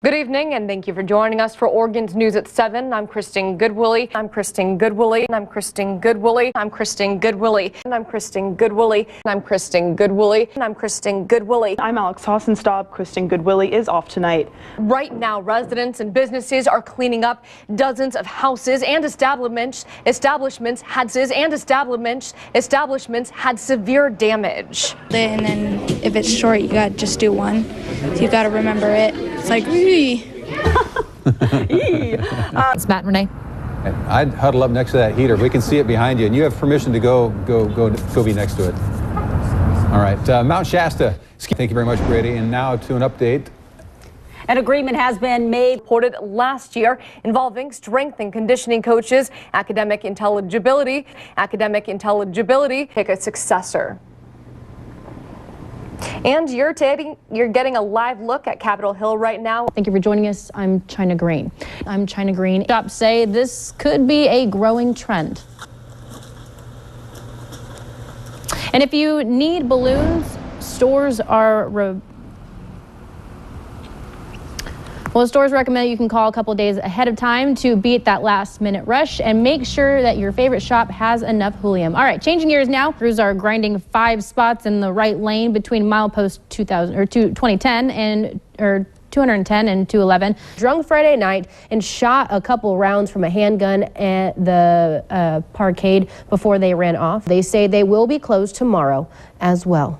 Good evening, and thank you for joining us for Oregon's News at 7. I'm Kristen Goodwillie. I'm Kristen Goodwillie. I'm Kristen Goodwillie. I'm Kristen Goodwillie. I'm Kristen Goodwillie. I'm Kristen Goodwillie. I'm Kristen Goodwillie. I'm Alex Hossenstaub. Kristen Goodwillie is off tonight. Right now, residents and businesses are cleaning up. Dozens of houses and establishments had severe damage. And then if it's short, you got to just do one. So you got to remember it. It's like, It's Matt and Renee. I'd huddle up next to that heater. We can see it behind you, and you have permission to go be next to it. All right, Mount Shasta. Thank you very much, Brady. And now to an update. An agreement has been made, reported last year, involving strength and conditioning coaches, academic intelligibility, pick a successor. And you're getting a live look at Capitol Hill right now. Thank you for joining us. I'm China Green. Shops say this could be a growing trend. And if you need balloons, stores recommend you can call a couple days ahead of time to beat that last-minute rush and make sure that your favorite shop has enough helium. All right, changing gears now. Crews are grinding 5 spots in the right lane between milepost 210 and 211. Drunk Friday night and shot a couple rounds from a handgun at the parkade before they ran off. They say they will be closed tomorrow as well.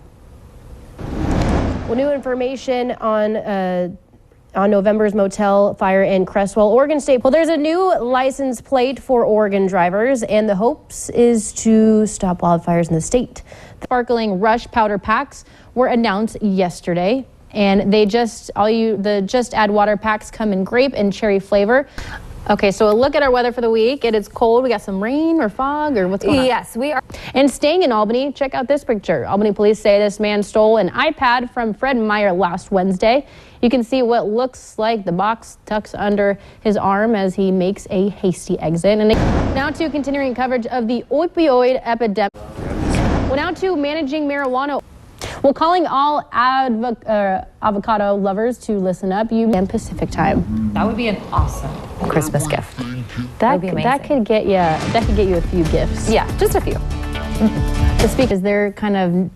Well, new information on November's motel fire in Cresswell, Oregon State. Well, there's a new license plate for Oregon drivers, and the hopes is to stop wildfires in the state. The sparkling Rush powder packs were announced yesterday, and the Just Add Water packs come in grape and cherry flavor. Okay, so a look at our weather for the week. It is cold. We got some rain or fog, or what's going on? Yes, we are. And staying in Albany, check out this picture. Albany police say this man stole an iPad from Fred Meyer last Wednesday. You can see what looks like the box tucks under his arm as he makes a hasty exit. And now to continuing coverage of the opioid epidemic. Well, now to managing marijuana. Well, calling all avocado lovers to listen up. And Pacific time. That would be an awesome Christmas gift. That could get you a few gifts. Yeah, just a few. The speakers, they're kind of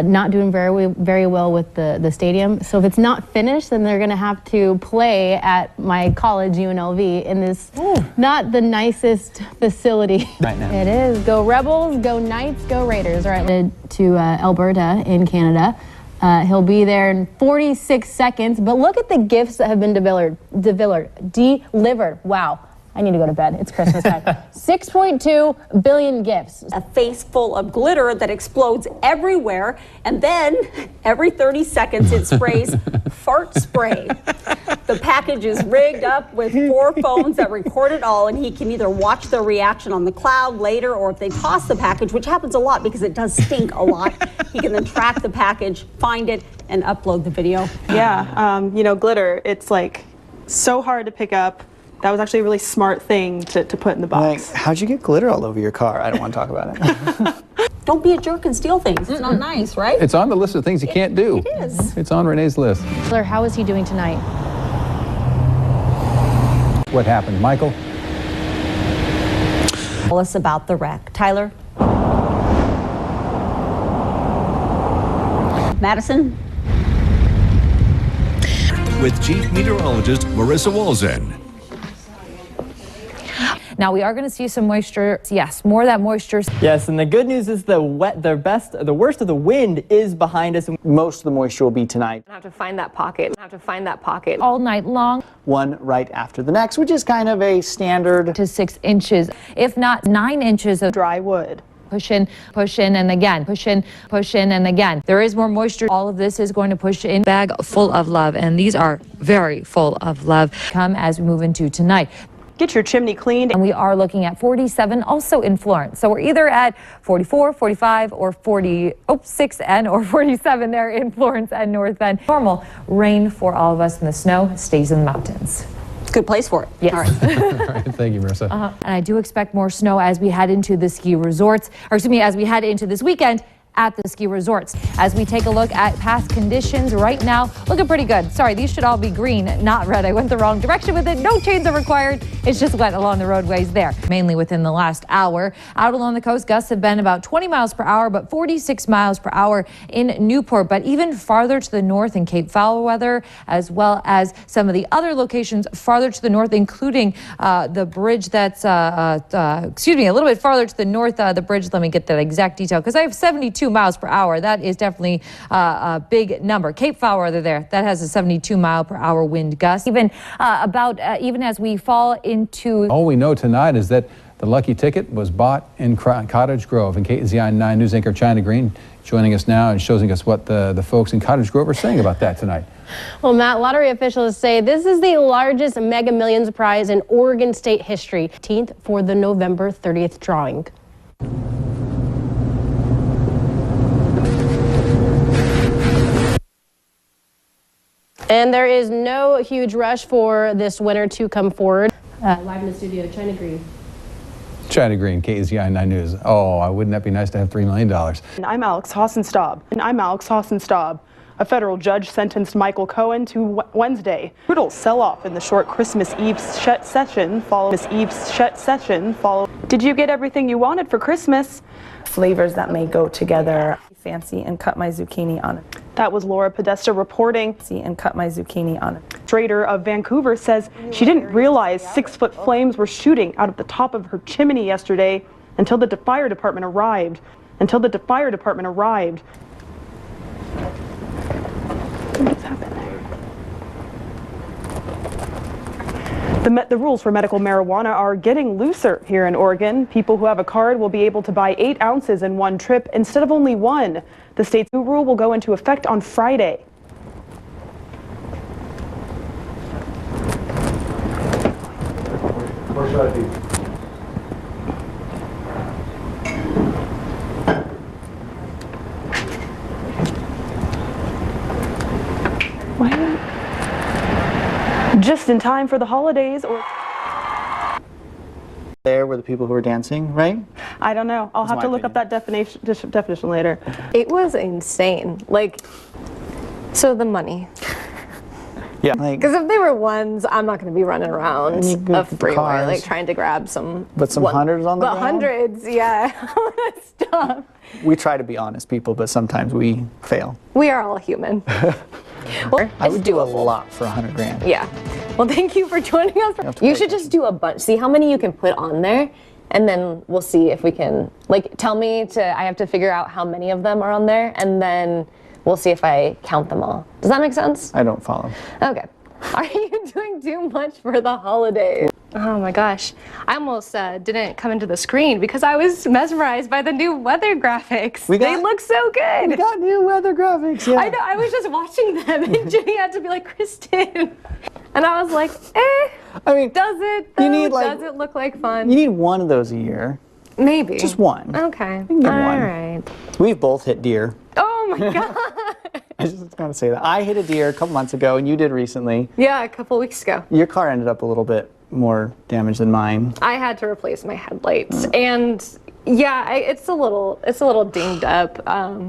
not doing very well with the stadium. So if it's not finished, then they're going to have to play at my college, UNLV, in this not the nicest facility. Right now. It is. Go Rebels, go Knights, go Raiders. All right, to Alberta in Canada. He'll be there in 46 seconds. But look at the gifts that have been delivered. Wow. I need to go to bed. It's Christmas time. 6.2 billion gifts. a face full of glitter that explodes everywhere, and then every 30 seconds it sprays fart spray. The package is rigged up with 4 phones that record it all, and he can either watch their reaction on the cloud later, or if they toss the package, which happens a lot because it does stink a lot, he can then track the package, find it, and upload the video. Yeah, glitter, it's like so hard to pick up. That was actually a really smart thing to put in the box. Like, how'd you get glitter all over your car? I don't want to talk about it. Don't be a jerk and steal things. It's not nice, right? It's on the list of things you can't do. It is. It's on Renee's list. Claire, how is he doing tonight? What happened, Michael? Tell us about the wreck. Tyler? Madison? With Chief Meteorologist Marissa Walzen. Now we are going to see some moisture. Yes, more of that moisture. Yes, and the good news is the worst of the wind is behind us. Most of the moisture will be tonight. I have to find that pocket. All night long. One right after the next, which is kind of a standard. To 6 inches, if not 9 inches of Dry wood. push in, and again, push in, and again. There is more moisture. All of this is going to push in. Bag full of love, and these are very full of love. Come as we move into tonight. Get your chimney cleaned. And we are looking at 47 also in Florence. So we're either at 44, 45, or 46 or 47 there in Florence and North Bend. Normal rain for all of us, and the snow stays in the mountains. Good place for it. Yes. All right, thank you, Marissa. And I do expect more snow as we head into the ski resorts, as we head into this weekend at the ski resorts. As we take a look at past conditions right now, looking pretty good. Sorry, these should all be green, not red. I went the wrong direction with it. No chains are required. It's just wet along the roadways there. Mainly within the last hour. Out along the coast, gusts have been about 20 miles per hour, but 46 miles per hour in Newport. But even farther to the north in Cape Foul weather, as well as some of the other locations farther to the north, including the bridge that's, excuse me, a little bit farther to the north, the bridge, let me get that exact detail, because I have 72 miles per hour. That is definitely a big number. Cape Foul weather there, that has a 72 mile per hour wind gust. Even even as we fall into... All we know tonight is that the lucky ticket was bought in Cottage Grove. And KZI 9 News anchor China Green joining us now and showing us what the folks in Cottage Grove are saying about that tonight. Well, Matt, lottery officials say this is the largest Mega Millions prize in Oregon state history, 18th for the November 30th drawing. And there is no huge rush for this winner to come forward. Live in the studio, China Green. China Green, KZI 9 News. Oh, wouldn't that be nice to have $3 million? And I'm Alex Hossenstaub. A federal judge sentenced Michael Cohen to Wednesday. Brutal sell-off in the short Christmas Eve session followed. Did you get everything you wanted for Christmas? Flavors that may go together. Fancy and cut my zucchini on it. That was Laura Podesta reporting. See and cut my zucchini on it. Trader of Vancouver says she didn't realize 6-foot flames were shooting out of the top of her chimney yesterday until the fire department arrived. What just happened there? The rules for medical marijuana are getting looser here in Oregon. People who have a card will be able to buy 8 ounces in one trip instead of only 1. The state's new rule will go into effect on Friday. Just in time for the holidays, or there were the people who were dancing, right? I don't know. I'll have to look up that definition later. It was insane. Like, so the money. Yeah. Because if they were ones, I'm not going to be running around a freeway like trying to grab some. But some hundreds on the ground? But hundreds, yeah. Stuff. We try to be honest people, but sometimes we fail. We are all human. Well, I would do a lot for 100 grand. Yeah. Well, thank you for joining us. You should just do a bunch. See how many you can put on there, and then we'll see if we can, like, tell me I have to figure out how many of them are on there, and then we'll see if I count them all. Does that make sense? I don't follow. Okay. Are you doing too much for the holidays? Oh my gosh. I almost didn't come into the screen because I was mesmerized by the new weather graphics. They look so good. We got new weather graphics, yeah. I know, I was just watching them and Jimmy had to be like, Kristen. And I was like, I mean, does it though? Does it look like fun? You need one of those a year. Maybe. Just one. Okay. You can get one. All right. We've both hit deer. Oh my God. I just gotta say that. I hit a deer a couple months ago and you did recently. Yeah, a couple weeks ago. Your car ended up a little bit more damaged than mine. I had to replace my headlights and yeah, it's a little dinged up.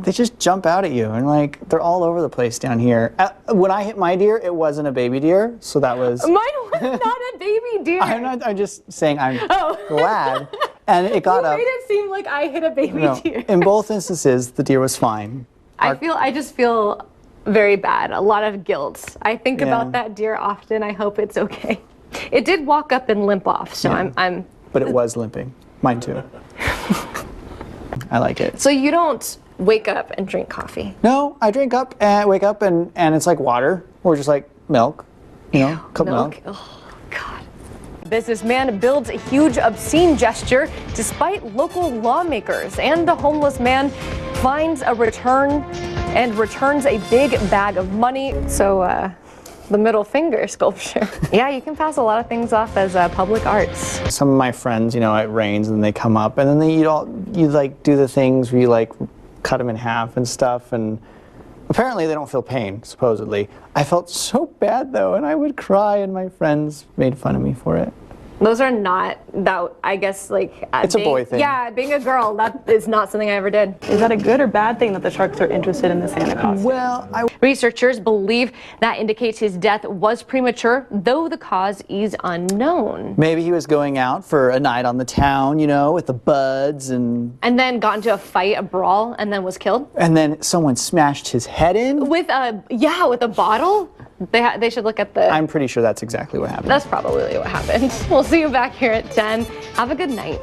They just jump out at you and like they're all over the place down here. When I hit my deer, it wasn't a baby deer, so that was. Mine was not a baby deer. I'm just saying I'm glad. And it got up. You made it seem like I hit a baby deer. In both instances, the deer was fine. I just feel very bad. A lot of guilt. I think about that deer often. I hope it's okay. It did walk up and limp off, so I'm. But it was limping. Mine too. I like it. So you don't wake up and drink coffee? No, I wake up and it's like water or just like milk. You know, cup milk. Oh God. Businessman builds a huge obscene gesture despite local lawmakers, and the homeless man finds a returns a big bag of money. So the middle finger sculpture. Yeah, you can pass a lot of things off as public arts. Some of my friends, you know, it rains and they come up and then you like do the things where you like cut them in half and stuff, and apparently they don't feel pain, supposedly. I felt so bad though, and I would cry and my friends made fun of me for it. Those are not that. I guess like It's a boy thing. Yeah, being a girl, that is not something I ever did. Is that a good or bad thing that the Sharks are interested in the Santa costume? Well, Researchers believe that indicates his death was premature, though the cause is unknown. maybe he was going out for a night on the town, you know, with the buds, and then got into a fight, a brawl, and then was killed. And then someone smashed his head in? With a bottle? They should look at the... I'm pretty sure that's exactly what happened. That's probably what happened. We'll see you back here at 10. Have a good night.